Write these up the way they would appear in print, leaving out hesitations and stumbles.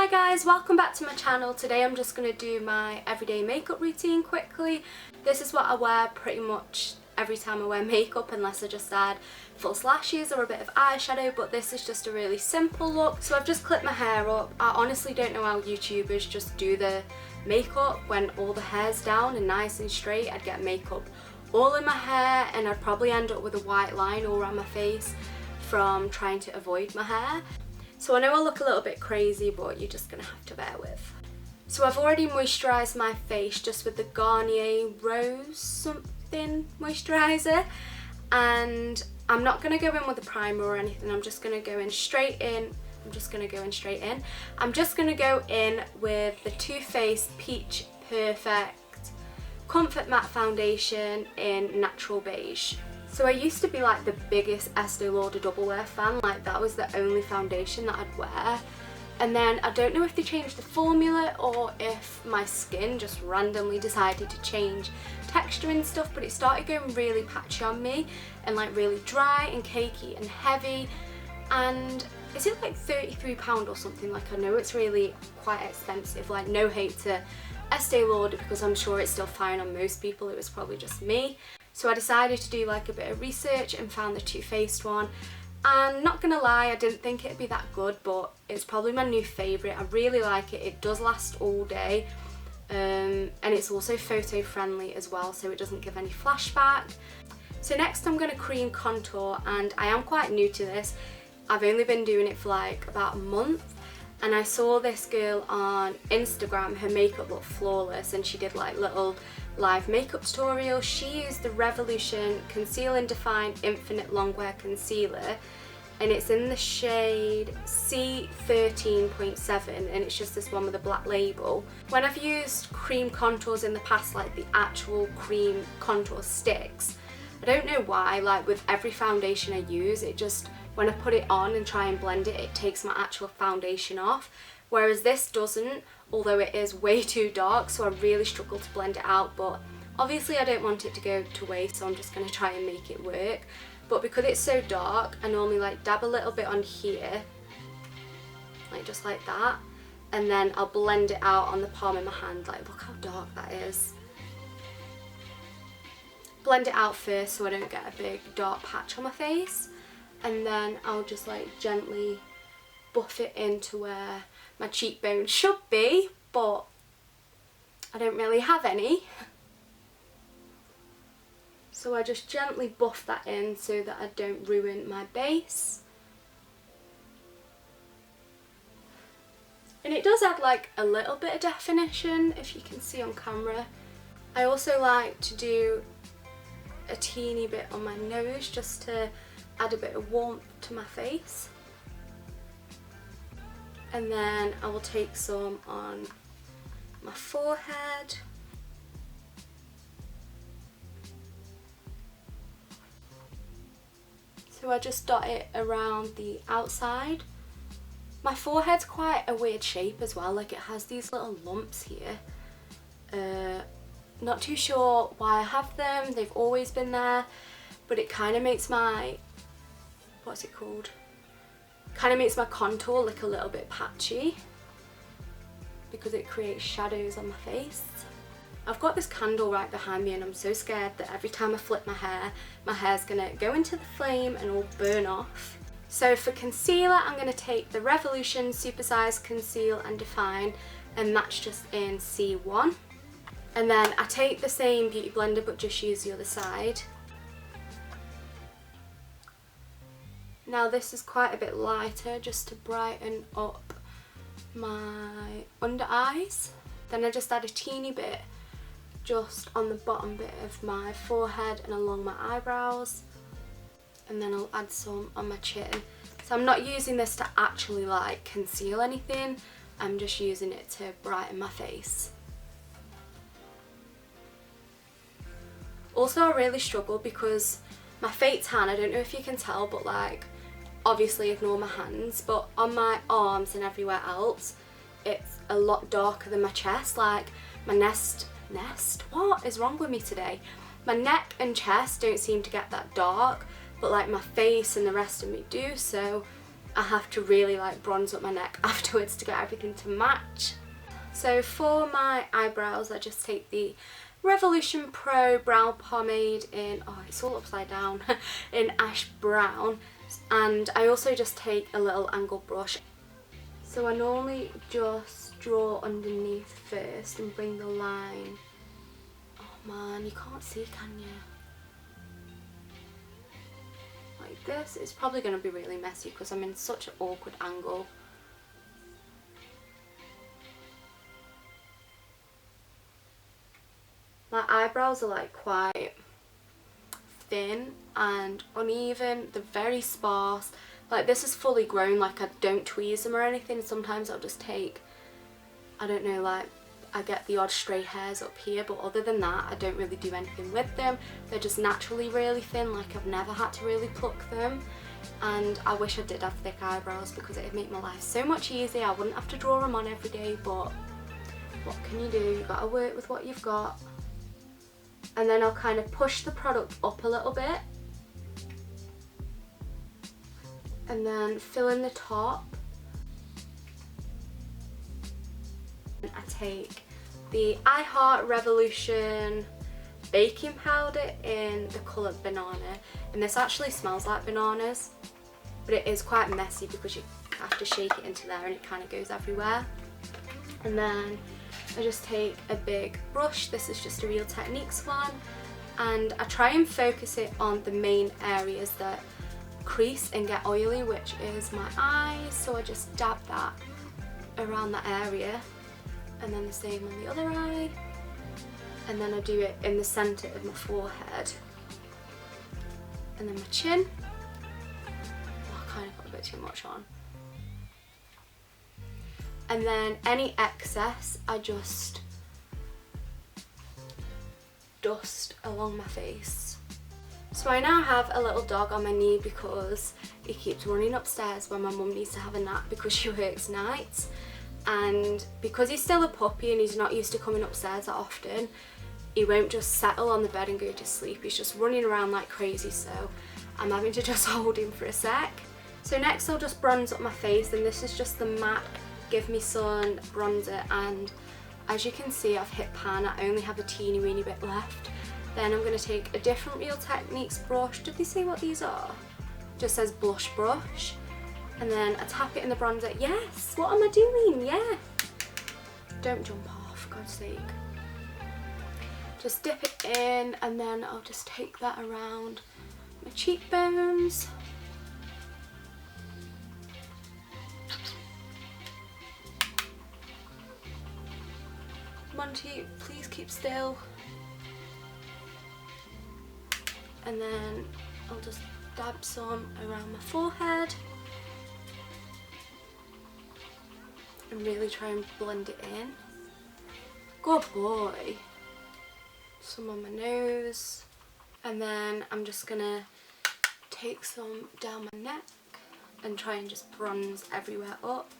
Hi guys, welcome back to my channel. Today I'm just going to do my everyday makeup routine quickly. This is what I wear pretty much every time I wear makeup, unless I just add false lashes or a bit of eyeshadow, but this is just a really simple look. So I've just clipped my hair up. I honestly don't know how YouTubers just do the makeup when all the hair's down and nice and straight. I'd get makeup all in my hair and I'd probably end up with a white line all around my face from trying to avoid my hair. So I know I look a little bit crazy, but you're just gonna have to bear with. So I've already moisturised my face just with the Garnier Rose something moisturiser, and I'm not gonna go in with a primer or anything. I'm just gonna go in straight in. I'm just gonna go in with the Too Faced Peach Perfect Comfort Matte Foundation in Natural Beige. So I used to be like the biggest Estee Lauder Double Wear fan, like that was the only foundation that I'd wear. And then I don't know if they changed the formula or if my skin just randomly decided to change texture and stuff, but it started going really patchy on me and like really dry and cakey and heavy. And is it like £33 or something? Like, I know it's really quite expensive, like no hate to Estee Lauder because I'm sure it's still fine on most people, it was probably just me. So I decided to do like a bit of research and found the Too Faced one. And not gonna lie, I didn't think it'd be that good, but it's probably my new favourite. I really like it. It does last all day, and it's also photo friendly as well, so it doesn't give any flashback. So next I'm gonna cream contour, and I am quite new to this. I've only been doing it for like about a month, and I saw this girl on Instagram, her makeup looked flawless, and she did like little live makeup tutorial. She used the Revolution Conceal and Define Infinite Longwear Concealer, and it's in the shade C13.7, and it's just this one with a black label. When I've used cream contours in the past, like the actual cream contour sticks, I don't know why, like with every foundation I use, it just, when I put it on and try and blend it, it takes my actual foundation off. Whereas this doesn't, although it is way too dark, so I really struggle to blend it out, but obviously I don't want it to go to waste, so I'm just going to try and make it work. But because it's so dark, I normally like dab a little bit on here, like just like that, and then I'll blend it out on the palm of my hand. Like, look how dark that is. Blend it out first so I don't get a big dark patch on my face, and then I'll just like gently buff it into where my cheekbone should be, but I don't really have any. So I just gently buff that in so that I don't ruin my base. And it does add like a little bit of definition, if you can see on camera. I also like to do a teeny bit on my nose just to add a bit of warmth to my face. And then I will take some on my forehead. So I just dot it around the outside. My forehead's quite a weird shape as well, like it has these little lumps here. Not too sure why I have them, they've always been there, but it kind of makes my, what's it called? Kind of makes my contour look a little bit patchy because it creates shadows on my face. I've got this candle right behind me, and I'm so scared that every time I flip my hair's gonna go into the flame and all burn off. So for concealer, I'm gonna take the Revolution Supersize Conceal and Define, and that's just in C1. And then I take the same beauty blender but just use the other side. Now this is quite a bit lighter just to brighten up my under eyes. Then I just add a teeny bit just on the bottom bit of my forehead and along my eyebrows. And then I'll add some on my chin. So I'm not using this to actually like conceal anything, I'm just using it to brighten my face. Also, I really struggle because my fake tan, I don't know if you can tell, but like, obviously ignore my hands, but on my arms and everywhere else, it's a lot darker than my chest. Like my what is wrong with me today? My neck and chest don't seem to get that dark, but like my face and the rest of me do, so I have to really like bronze up my neck afterwards to get everything to match. So for my eyebrows, I just take the Revolution Pro Brow Pomade in, oh it's all upside down, in Ash Brown, and I also just take a little angle brush. So I normally just draw underneath first and bring the line. Oh man, you can't see, can you? Like this. It's probably going to be really messy because I'm in such an awkward angle. My eyebrows are like quite thin and uneven, they're very sparse. Like this is fully grown, like I don't tweeze them or anything. Sometimes I'll just take, I don't know, like I get the odd stray hairs up here, but other than that I don't really do anything with them. They're just naturally really thin, like I've never had to really pluck them. And I wish I did have thick eyebrows because it would make my life so much easier. I wouldn't have to draw them on every day, but what can you do? You've got to work with what you've got. And then I'll kind of push the product up a little bit and then fill in the top. I take the I Heart Revolution baking powder in the colour Banana, and this actually smells like bananas, but it is quite messy because you have to shake it into there and it kind of goes everywhere. And then I just take a big brush, this is just a Real Techniques one, and I try and focus it on the main areas that crease and get oily, which is my eyes, so I just dab that around that area, and then the same on the other eye, and then I do it in the centre of my forehead, and then my chin. Oh, I kind of got a bit too much on. And then any excess I just dust along my face. So I now have a little dog on my knee because he keeps running upstairs when my mum needs to have a nap because she works nights, and because he's still a puppy and he's not used to coming upstairs that often, he won't just settle on the bed and go to sleep. He's just running around like crazy, so I'm having to just hold him for a sec. So next I'll just bronze up my face, and this is just the MAC Give Me Sun bronzer, and as you can see I've hit pan. I only have a teeny weeny bit left. Then I'm going to take a different Real Techniques brush. Did they say what these are? Just says blush brush. And then I tap it in the bronzer. Yes! What am I doing? Yeah! Don't jump off, for God's sake. Just dip it in, and then I'll just take that around my cheekbones. Monty, please keep still. And then I'll just dab some around my forehead and really try and blend it in. Good boy. Some on my nose, and then I'm just gonna take some down my neck and try and just bronze everywhere up.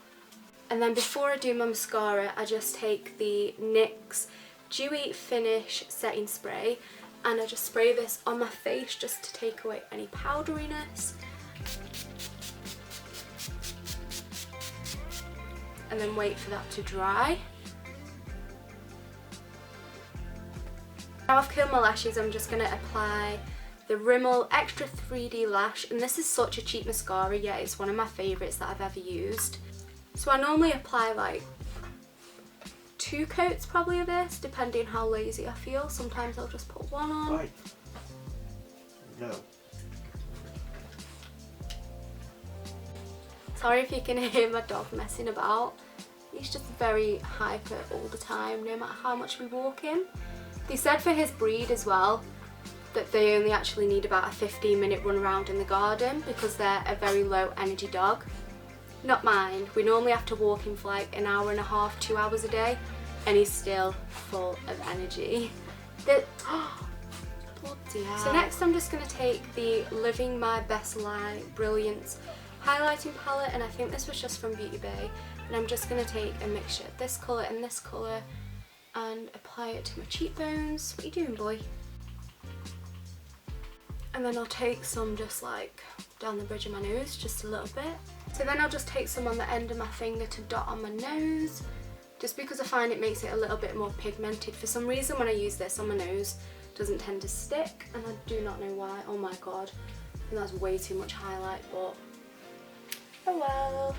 And then before I do my mascara, I just take the NYX Dewy Finish Setting Spray, and I just spray this on my face just to take away any powderiness. And then wait for that to dry. Now I've curled my lashes, I'm just going to apply the Rimmel Extra 3D Lash, and this is such a cheap mascara, yet it's one of my favourites that I've ever used. So I normally apply like 2 coats probably of this, depending how lazy I feel. Sometimes I'll just put one on. Right. No. Sorry if you can hear my dog messing about. He's just very hyper all the time, no matter how much we walk him. They said for his breed as well that they only actually need about a 15-minute run around in the garden because they're a very low energy dog. Not mine. We normally have to walk him for like an hour and a half, 2 hours a day, and he's still full of energy. Bloody hell. So next I'm just going to take the Living My Best Life Brilliance highlighting palette, and I think this was just from Beauty Bay, and I'm just going to take a mixture of this colour and this colour and apply it to my cheekbones. What are you doing, boy? And then I'll take some just like down the bridge of my nose just a little bit. So then I'll just take some on the end of my finger to dot on my nose, just because I find it makes it a little bit more pigmented. For some reason when I use this on my nose, it doesn't tend to stick, and I do not know why. Oh my god, I think that's way too much highlight, but oh well.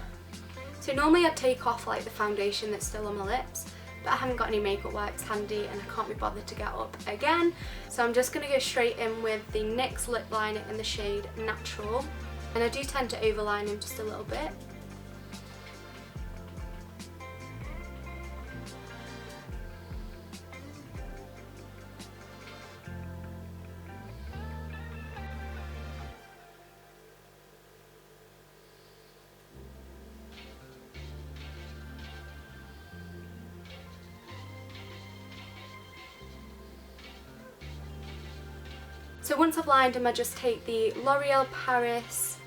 So normally I'd take off like the foundation that's still on my lips, but I haven't got any makeup wipes handy and I can't be bothered to get up again. So I'm just going to go straight in with the NYX lip liner in the shade Natural. And I do tend to overline them just a little bit. So once I've lined them, I just take the L'Oreal Paris.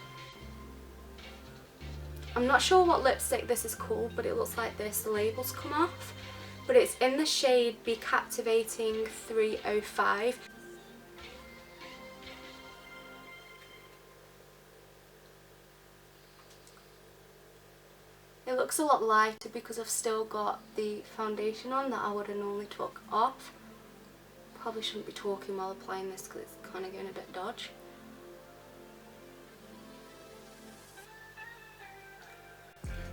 I'm not sure what lipstick this is called, but it looks like this. The label's come off. But it's in the shade Be Captivating 305. It looks a lot lighter because I've still got the foundation on that I would have normally took off. Probably shouldn't be talking while applying this because it's kind of going a bit dodgy.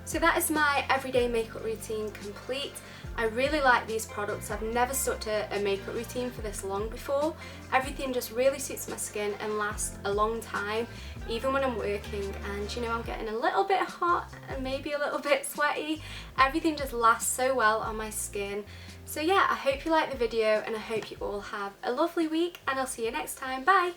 So that is my everyday makeup routine complete. I really like these products. I've never stuck to a makeup routine for this long before. Everything just really suits my skin and lasts a long time, even when I'm working and you know I'm getting a little bit hot and maybe a little bit sweaty. Everything just lasts so well on my skin. So yeah, I hope you liked the video and I hope you all have a lovely week, and I'll see you next time. Bye!